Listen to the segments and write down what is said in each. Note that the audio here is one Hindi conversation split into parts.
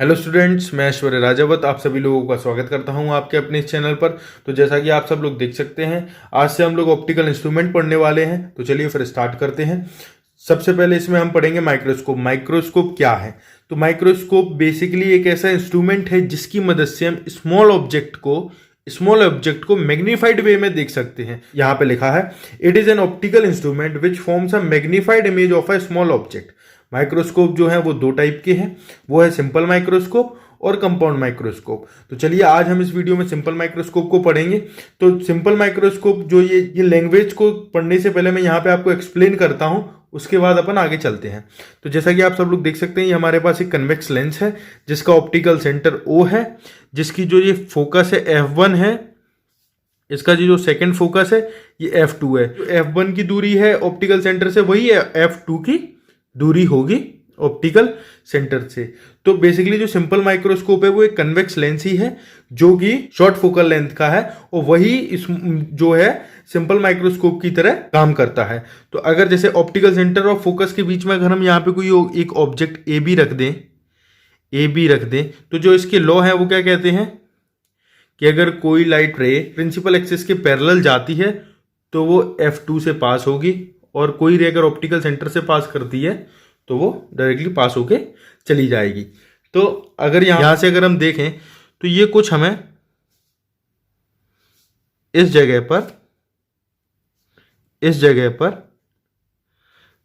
हेलो स्टूडेंट्स, मैं ऐश्वर्य राजावत आप सभी लोगों का स्वागत करता हूं आपके अपने इस चैनल पर। तो जैसा कि आप सब लोग देख सकते हैं, आज से हम लोग ऑप्टिकल इंस्ट्रूमेंट पढ़ने वाले हैं। तो चलिए फिर स्टार्ट करते हैं। सबसे पहले इसमें हम पढ़ेंगे माइक्रोस्कोप। माइक्रोस्कोप क्या है? तो माइक्रोस्कोप बेसिकली एक ऐसा इंस्ट्रूमेंट है जिसकी मदद से हम स्मॉल ऑब्जेक्ट को मैग्नीफाइड वे में देख सकते हैं। यहाँ पे लिखा है, it is an optical instrument which forms a magnified image of a small object. Microscope जो है वो दो टाइप के हैं, वो है सिंपल माइक्रोस्कोप और कंपाउंड माइक्रोस्कोप। तो चलिए आज हम इस वीडियो में सिंपल माइक्रोस्कोप को पढ़ेंगे। तो सिंपल माइक्रोस्कोप जो ये लैंग्वेज को पढ़ने से पहले मैं यहाँ पे आपको एक्सप्लेन करता हूँ, उसके बाद अपन आगे चलते हैं। तो जैसा कि आप सब लोग देख सकते हैं, ये हमारे पास एक कन्वेक्स लेंस है जिसका ऑप्टिकल सेंटर O है, जिसकी जो ये फोकस है F1 है, इसका जो सेकंड फोकस है ये F2 है। जो F1 की दूरी है ऑप्टिकल सेंटर से, वही F2 की दूरी होगी ऑप्टिकल सेंटर से। तो बेसिकली जो सिंपल माइक्रोस्कोप है वो एक कन्वेक्स लेंस ही है जो कि शॉर्ट फोकल लेंथ का है, और वही इस जो है सिंपल माइक्रोस्कोप की तरह काम करता है। तो अगर जैसे ऑप्टिकल सेंटर और फोकस के बीच में अगर हम यहाँ पे कोई एक ऑब्जेक्ट ए बी रख दें, तो जो इसके लॉ है वो क्या कहते हैं कि अगर कोई लाइट रे प्रिंसिपल एक्सिस के पैरेलल जाती है तो वो F2 से पास होगी, और कोई रे अगर ऑप्टिकल सेंटर से पास करती है तो वो डायरेक्टली पास होके चली जाएगी। तो अगर यहां से अगर हम देखें तो ये कुछ हमें इस जगह पर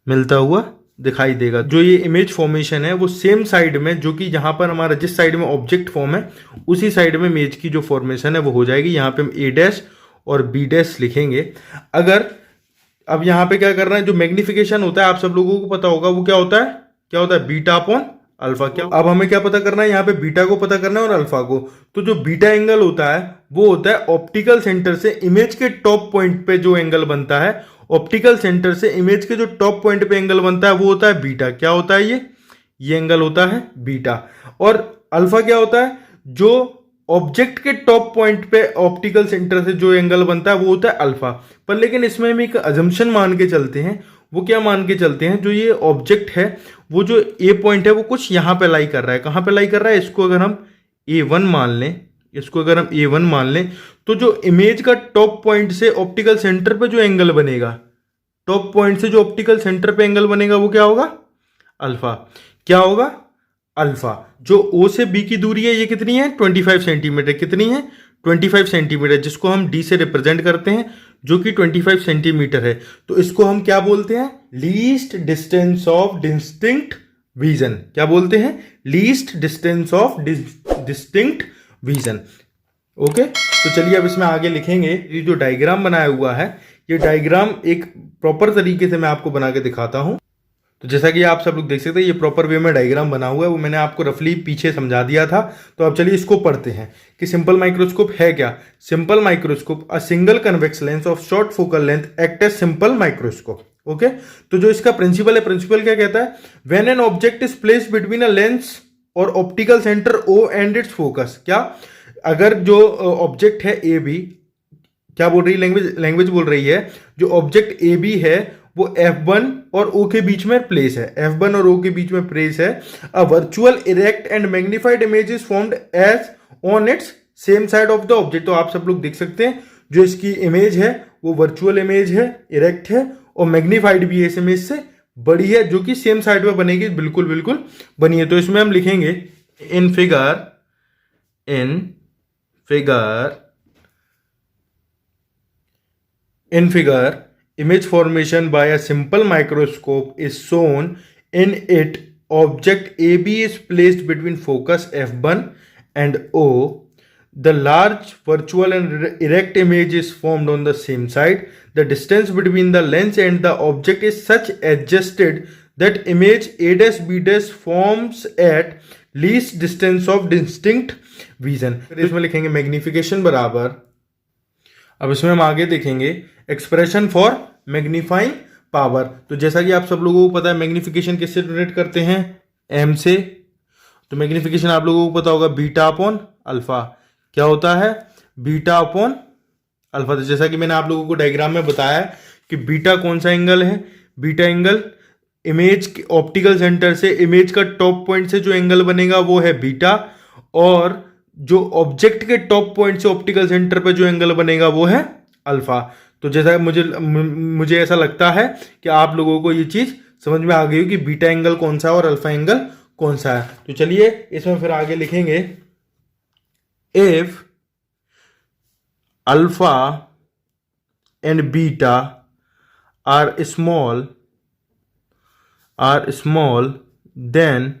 मिलता हुआ दिखाई देगा। जो ये इमेज फॉर्मेशन है वो सेम साइड में, जो कि जहां पर हमारा जिस साइड में ऑब्जेक्ट फॉर्म है उसी साइड में इमेज की जो फॉर्मेशन है वो हो जाएगी। यहाँ पे हम A' और B' लिखेंगे। अगर अब यहाँ पे क्या करना है, जो मैग्निफिकेशन होता है आप सब लोगों को पता होगा, वो क्या होता है बीटा अपॉन अल्फा। क्या अब हमें क्या पता करना है, यहाँ पे बीटा को पता करना है और अल्फा को। तो जो बीटा एंगल होता है वो होता है ऑप्टिकल सेंटर से इमेज के टॉप पॉइंट पे जो एंगल बनता है, ऑप्टिकल सेंटर से इमेज के जो टॉप पॉइंट पे एंगल बनता है वो होता है बीटा। क्या होता है ये एंगल होता है बीटा। और अल्फा क्या होता है, जो ऑब्जेक्ट के टॉप पॉइंट पे ऑप्टिकल सेंटर से जो एंगल बनता है वो होता है अल्फा। पर लेकिन इसमें हम एक अजम्पशन मान के चलते हैं। वो क्या मान के चलते हैं, जो ये ऑब्जेक्ट है वो जो ए पॉइंट है वो कुछ यहां पे लाई कर रहा है। कहां पे लाई कर रहा है, इसको अगर हम A1 मान लें, तो जो इमेज का टॉप पॉइंट से ऑप्टिकल सेंटर पे जो एंगल बनेगा, टॉप पॉइंट से जो ऑप्टिकल सेंटर पे एंगल बनेगा वो क्या होगा, अल्फा। क्या होगा, अल्फा। जो O से B की दूरी है ये कितनी है, 25 सेंटीमीटर। कितनी है, 25 सेंटीमीटर, जिसको हम D से रिप्रेजेंट करते हैं, जो कि 25 सेंटीमीटर है। तो इसको हम क्या बोलते हैं, least distance of distinct vision. क्या बोलते हैं, least distance of distinct vision. Okay, तो चलिए अब इसमें आगे लिखेंगे। ये जो डायग्राम बनाया हुआ है, ये डायग्राम एक प्रॉपर तरीके से मैं आपको बना के दिखाता हूं। तो जैसा कि आप सब लोग देख सकते हैं, ये प्रॉपर वे में डायग्राम बना हुआ है, वो मैंने आपको रफली पीछे समझा दिया था। तो अब चलिए इसको पढ़ते हैं कि सिंपल माइक्रोस्कोप है क्या। Simple microscope, a single convex lens of short focal length act as simple microscope. Okay, तो जो इसका प्रिंसिपल है, प्रिंसिपल क्या कहता है, when an object is placed between a lens और optical centre O and its focus. क्या, अगर जो ऑब्जेक्ट है ए बी, क्या बोल रही है लैंग्वेज बोल रही है, जो ऑब्जेक्ट ए बी है वो F1 और O के बीच में प्लेस है, F1 और O के बीच में प्लेस है। A virtual erect and magnified image is formed as on its same side of the object. तो आप सब लोग देख सकते हैं, जो इसकी इमेज है वो वर्चुअल इमेज है, इरेक्ट है, और मैग्नीफाइड भी है, इस इमेज से बड़ी है, जो कि सेम साइड में बनेगी, बिल्कुल बनी है। तो इसमें हम लिखेंगे in figure image formation by a simple microscope is shown in it. Object AB is placed between focus F1 and O. The large virtual and erect image is formed on the same side. The distance between the lens and the object is such adjusted that image A'(B' forms at least distance of distinct vision. इसमें लिखेंगे मैग्निफिकेशन बराबर, अब इसमें हम आगे देखेंगे एक्सप्रेशन फॉर मैग्नीफाइंग पावर। तो जैसा कि आप सब लोगों को पता है, मैग्नीफिकेशन किससे डिनोट करते हैं, M से। तो मैग्नीफिकेशन आप लोगों को पता होगा बीटा अपॉन अल्फा। क्या होता है, बीटा अपॉन अल्फा। तो जैसा कि मैंने आप लोगों को डायग्राम में बताया कि बीटा कौन सा एंगल है, beta angle image optical centre से इमेज का टॉप पॉइंट से जो एंगल बनेगा वो है बीटा, और जो ऑब्जेक्ट के टॉप पॉइंट से ऑप्टिकल सेंटर पे जो एंगल बनेगा वो है अल्फा। तो जैसा मुझे ऐसा लगता है कि आप लोगों को ये चीज समझ में आ गई हो कि बीटा एंगल कौन सा है और अल्फा एंगल कौन सा है। तो चलिए इसमें फिर आगे लिखेंगे, if alpha and beta are small then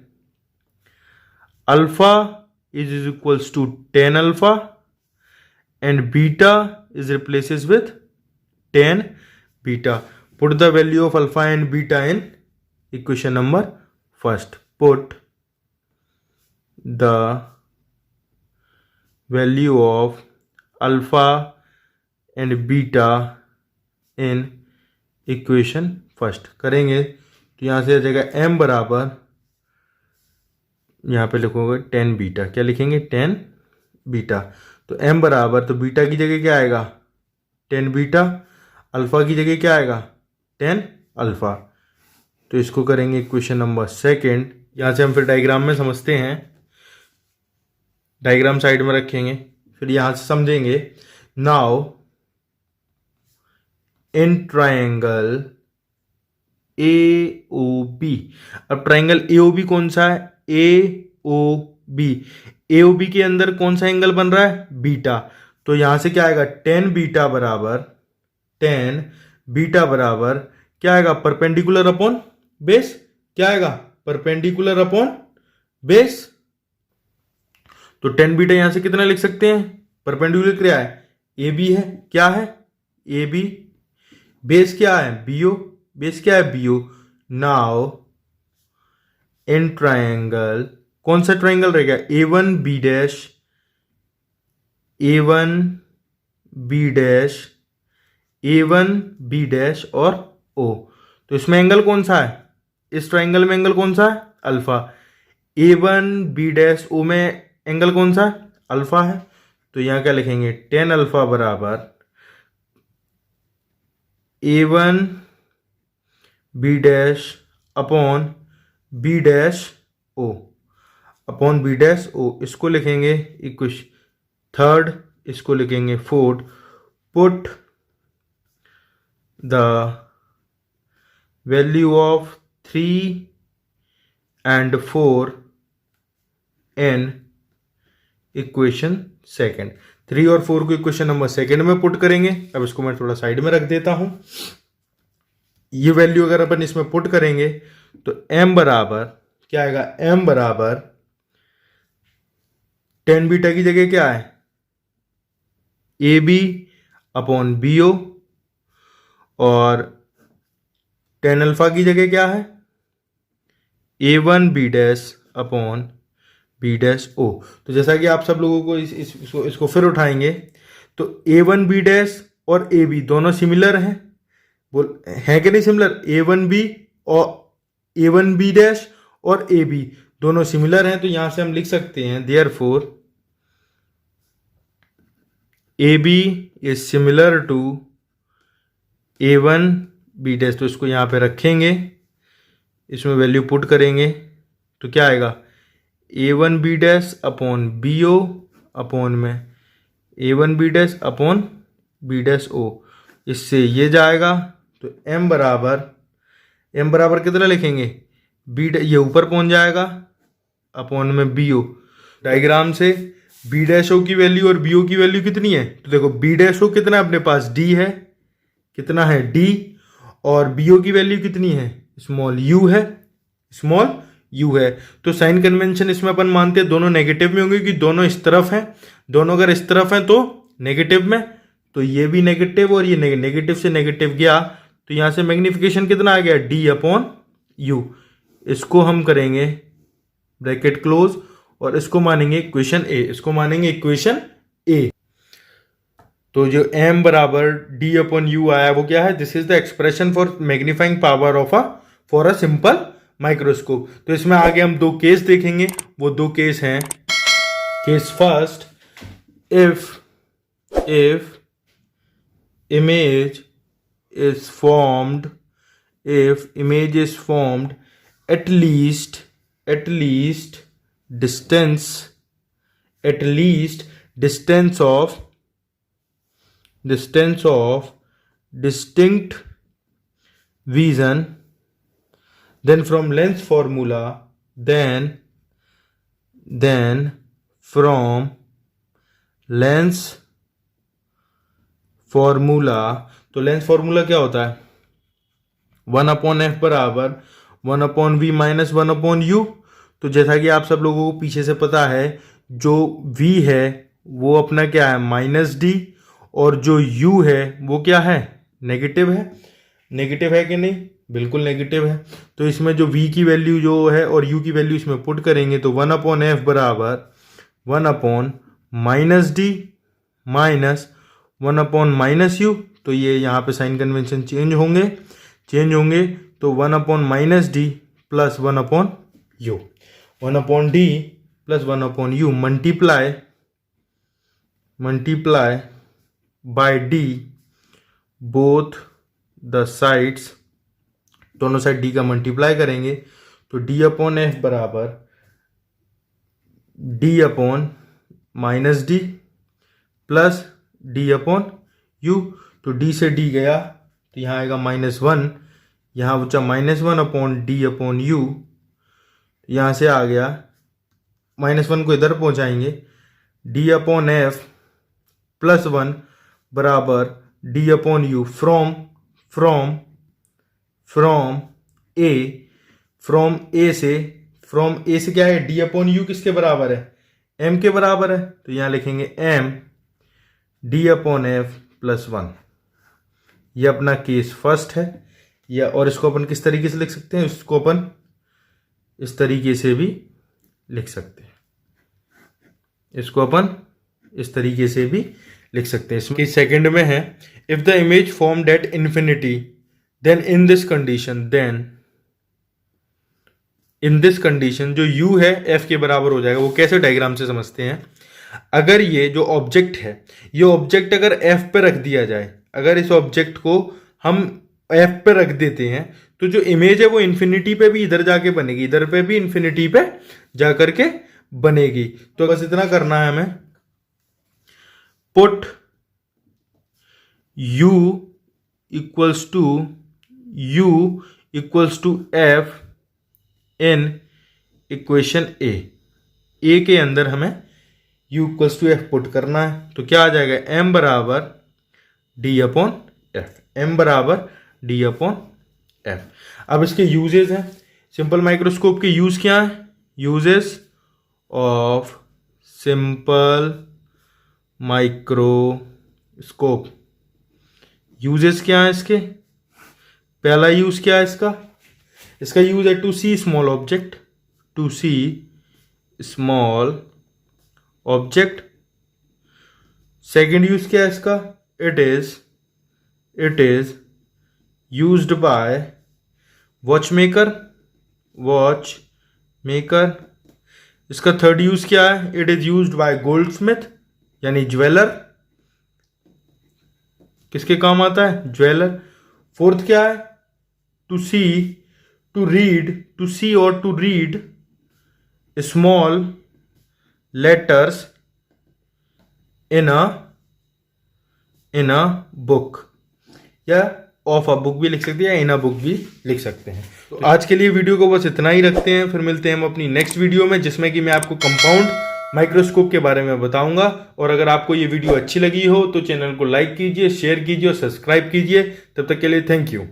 alpha is equals to tan alpha and beta is replaces with tan beta. Put the value of alpha and beta in equation number first. Put the value of alpha and beta in equation first करेंगे तो यहां से आ जाएगा m बराबर, यहां पे लिखोगे टेन बीटा, क्या लिखेंगे टेन बीटा। तो m बराबर, तो बीटा की जगह क्या आएगा टेन बीटा, अल्फा की जगह क्या आएगा टेन अल्फा। तो इसको करेंगे इक्वेशन नंबर सेकंड। यहां से हम फिर डायग्राम में समझते हैं, डायग्राम साइड में रखेंगे, फिर यहां से समझेंगे। नाउ इन ट्रायंगल AOB, अब ट्रायंगल AOB कौन सा है AOB, AOB के अंदर कौन सा एंगल बन रहा है बीटा। तो यहां से क्या आएगा टेन बीटा बराबर क्या आएगा परपेंडिकुलर अपॉन बेस, क्या आएगा परपेंडिकुलर अपॉन बेस। तो टेन बीटा यहां से कितना लिख सकते हैं, परपेंडिकुलर क्या है AB है, क्या है AB, बेस क्या है BO, बेस क्या है BO। नाउ इन ट्रायंगल, कौन सा ट्रायंगल रहेगा A1B डैश और O। तो इसमें एंगल कौन सा है, इस ट्रायंगल में एंगल कौन सा है अल्फा, A1B डैश O में एंगल कौन सा है अल्फा है। तो यहां क्या लिखेंगे टेन अल्फा बराबर A1B dash upon B dash O, इसको लिखेंगे इक्वेशन थर्ड, इसको लिखेंगे fourth. Put the value of 3 and 4 in equation second. 3 और 4 को इक्वेशन नंबर सेकेंड में पुट करेंगे। अब इसको मैं थोड़ा साइड में रख देता हूं। ये वैल्यू अगर अपन इसमें पुट करेंगे तो m बराबर क्या आएगा, m बराबर टेन बीटा की जगह क्या है AB अपॉन BO, और टेन अल्फा की जगह क्या है A1B dash upon B dash O। तो जैसा कि आप सब लोगों को इसको फिर उठाएंगे, तो A1B डैश और AB दोनों सिमिलर हैं, बोल है कि नहीं सिमिलर, A1B डैश और AB दोनों सिमिलर हैं। तो यहां से हम लिख सकते हैं therefore AB is similar to A1B dash. तो इसको यहां पे रखेंगे, इसमें वैल्यू पुट करेंगे तो क्या आएगा A1B dash upon BO upon में A1B dash upon B dash O, इससे ये जाएगा। तो m बराबर कितना लिखेंगे ये ऊपर पहुंच जाएगा अपॉन में BO। डायग्राम से B डैश O की वैल्यू और BO की वैल्यू कितनी है, तो देखो B डैश O कितना है अपने पास D है, कितना है D, और BO की वैल्यू कितनी है स्मॉल u है। तो साइन कन्वेंशन इसमें अपन मानते हैं दोनों नेगेटिव में होंगे, कि दोनों इस तरफ हैं, दोनों अगर इस तरफ हैं तो नेगेटिव में, तो ये भी नेगेटिव और ये नेगेटिव से नेगेटिव गया, तो यहां से मैग्निफिकेशन कितना आ गया D अपॉन U। इसको हम करेंगे ब्रैकेट क्लोज और इसको मानेंगे इक्वेशन A, तो जो m बराबर D अपॉन U आया वो क्या है, this is the expression for magnifying power for a simple microscope. तो इसमें आगे हम दो केस देखेंगे, वो दो केस हैं। Case first, if image is formed if image is formed at least distance of distinct vision, then from lens formula तो लेंस फॉर्मूला क्या होता है? 1/f बराबर 1/v माइनस 1/u। तो जैसा कि आप सब लोगों को पीछे से पता है, जो v है वो अपना क्या है? -d, और जो u है वो क्या है? नेगेटिव है। नेगेटिव है कि नहीं? बिल्कुल नेगेटिव है। तो इसमें जो v की वैल्यू जो है और u की वैल्यू इसमें पुट करेंगे तो 1/f बराबर 1/-d माइनस 1/-u। तो ये यहाँ पे साइन कन्वेंशन चेंज होंगे तो 1/-d plus 1/u, 1/d plus 1/u multiply by d, both the sides, दोनों साइड d का मल्टीप्लाई करेंगे तो d/f बराबर d/-d प्लस d/u। तो d से d गया तो यहाँ आएगा -1, यहाँ बचा -1/d/u। यहाँ से आ गया -1 को इधर पहुँचाएंगे, d/f प्लस 1 बराबर d/u फ्रॉम ए से क्या है? d/u किसके बराबर है? m के बराबर है। तो यहाँ लिखेंगे m d/f प्लस 1। ये अपना केस फर्स्ट है। या और इसको अपन किस तरीके से लिख सकते हैं? इसको अपन इस तरीके से भी लिख सकते हैं। इसमें सेकंड में है, if the image formed at infinity then in this condition जो u है f के बराबर हो जाएगा। वो कैसे डायग्राम से समझते हैं? अगर ये जो ऑब्जेक्ट है, ये ऑब्जेक्ट अगर f पे रख दिया जाए, अगर इस ऑब्जेक्ट को हम f पे रख देते हैं तो जो इमेज है वो इन्फिनिटी पे भी इधर जाके बनेगी, इधर पे भी इन्फिनिटी पे जा करके बनेगी। तो बस इतना करना है हमें, put u equals to f in equation a के अंदर हमें u equals to f put करना है। तो क्या आ जाएगा? m बराबर d/f। अब इसके यूजेस हैं। सिंपल माइक्रोस्कोप के यूज क्या है? Uses of simple microscope, uses क्या है इसके? पहला यूज क्या है इसका यूज है to see small object. Second use क्या है इसका? It is used by watch maker. इसका थर्ड यूज क्या है? It is used by goldsmith यानी ज्वेलर। किसके काम आता है? ज्वेलर। फोर्थ क्या है? To read small letters in a book, या ऑफ अ बुक भी लिख सकते हैं या इन अ बुक भी लिख सकते हैं। तो आज के लिए वीडियो को बस इतना ही रखते हैं, फिर मिलते हैं हम अपनी नेक्स्ट वीडियो में, जिसमें कि मैं आपको कंपाउंड माइक्रोस्कोप के बारे में बताऊंगा। और अगर आपको ये वीडियो अच्छी लगी हो तो चैनल को लाइक कीजिए, शेयर कीजिए और सब्सक्राइब कीजिए। तब तक के लिए थैंक यू।